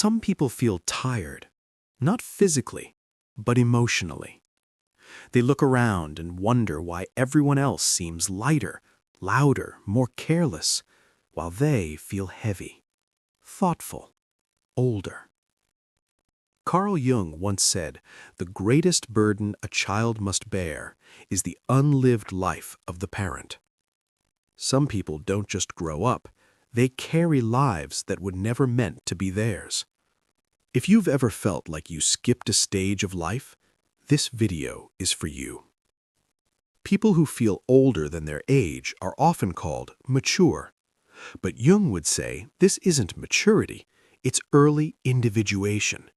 Some people feel tired, not physically, but emotionally. They look around and wonder why everyone else seems lighter, louder, more careless, while they feel heavy, thoughtful, older. Carl Jung once said, "The greatest burden a child must bear is the unlived life of the parent." Some people don't just grow up, they carry lives that were never meant to be theirs. If you've ever felt like you skipped a stage of life, this video is for you. People who feel older than their age are often called mature. But Jung would say this isn't maturity, it's early individuation.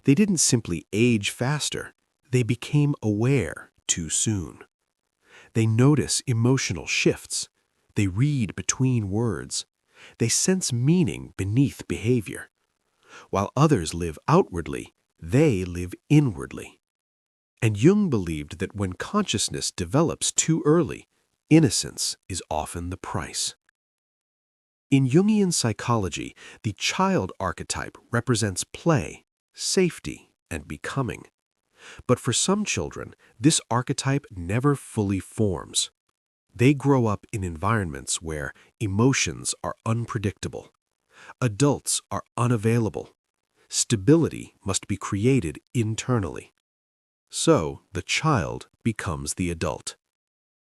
They didn't simply age faster, they became aware too soon. They notice emotional shifts. They read between words. They sense meaning beneath behavior. While others live outwardly, they live inwardly. And Jung believed that when consciousness develops too early, innocence is often the price. In Jungian psychology, the child archetype represents play, safety, and becoming. But for some children, this archetype never fully forms. They grow up in environments where emotions are unpredictable. Adults are unavailable. Stability must be created internally. So the child becomes the adult.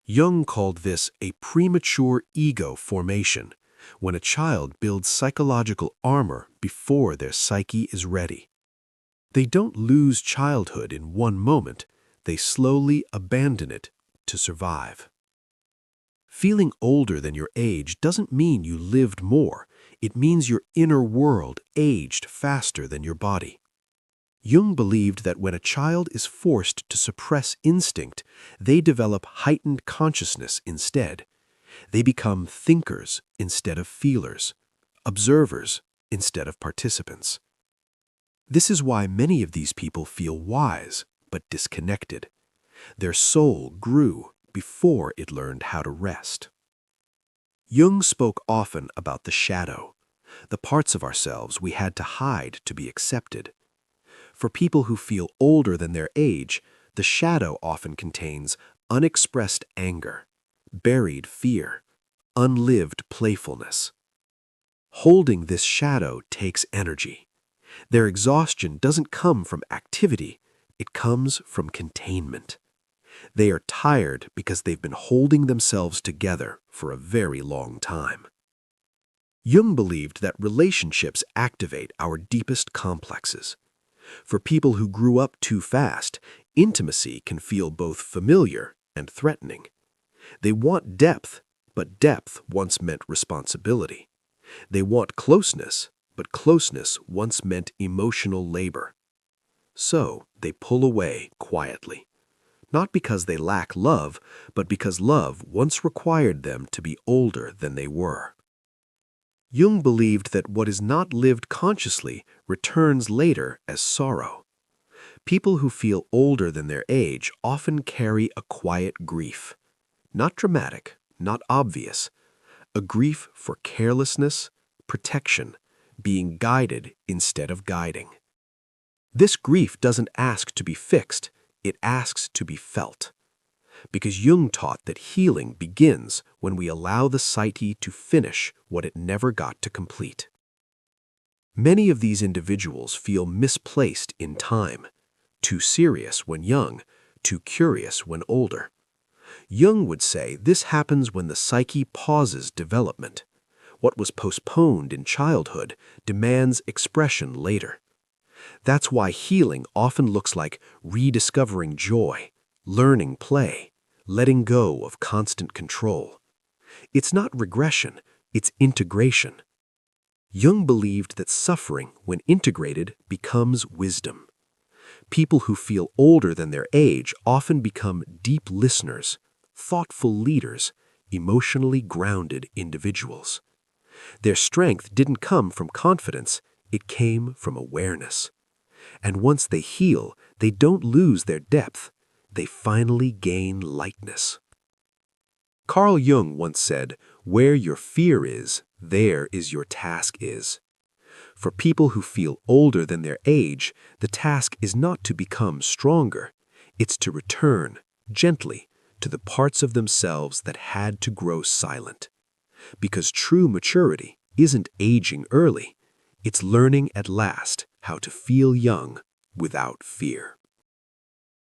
Jung called this a premature ego formation, when a child builds psychological armor before their psyche is ready. They don't lose childhood in one moment, they slowly abandon it to survive. Feeling older than your age doesn't mean you lived more, it means your inner world aged faster than your body. Jung believed that when a child is forced to suppress instinct, they develop heightened consciousness instead. They become thinkers instead of feelers, observers instead of participants. This is why many of these people feel wise but disconnected. Their soul grew before it learned how to rest. Jung spoke often about the shadow, the parts of ourselves we had to hide to be accepted. For people who feel older than their age, the shadow often contains unexpressed anger, buried fear, unlived playfulness. Holding this shadow takes energy. Their exhaustion doesn't come from activity, it comes from containment. They are tired because they've been holding themselves together for a very long time. Jung believed that relationships activate our deepest complexes. For people who grew up too fast, intimacy can feel both familiar and threatening. They want depth, but depth once meant responsibility. They want closeness, but closeness once meant emotional labor. So they pull away quietly. Not because they lack love, but because love once required them to be older than they were. Jung believed that what is not lived consciously returns later as sorrow. People who feel older than their age often carry a quiet grief. Not dramatic, not obvious. A grief for carelessness, protection, being guided instead of guiding. This grief doesn't ask to be fixed, it asks to be felt. Because Jung taught that healing begins when we allow the psyche to finish what it never got to complete. Many of these individuals feel misplaced in time, too serious when young, too curious when older. Jung would say this happens when the psyche pauses development. What was postponed in childhood demands expression later. That's why healing often looks like rediscovering joy, learning play, letting go of constant control. It's not regression, it's integration. Jung believed that suffering, when integrated, becomes wisdom. People who feel older than their age often become deep listeners, thoughtful leaders, emotionally grounded individuals. Their strength didn't come from confidence, it came from awareness. And once they heal, they don't lose their depth, they finally gain lightness. Carl Jung once said, "Where your fear is, there is your task is." For people who feel older than their age, the task is not to become stronger. It's to return, gently, to the parts of themselves that had to grow silent. Because true maturity isn't aging early. It's learning at last how to feel young without fear.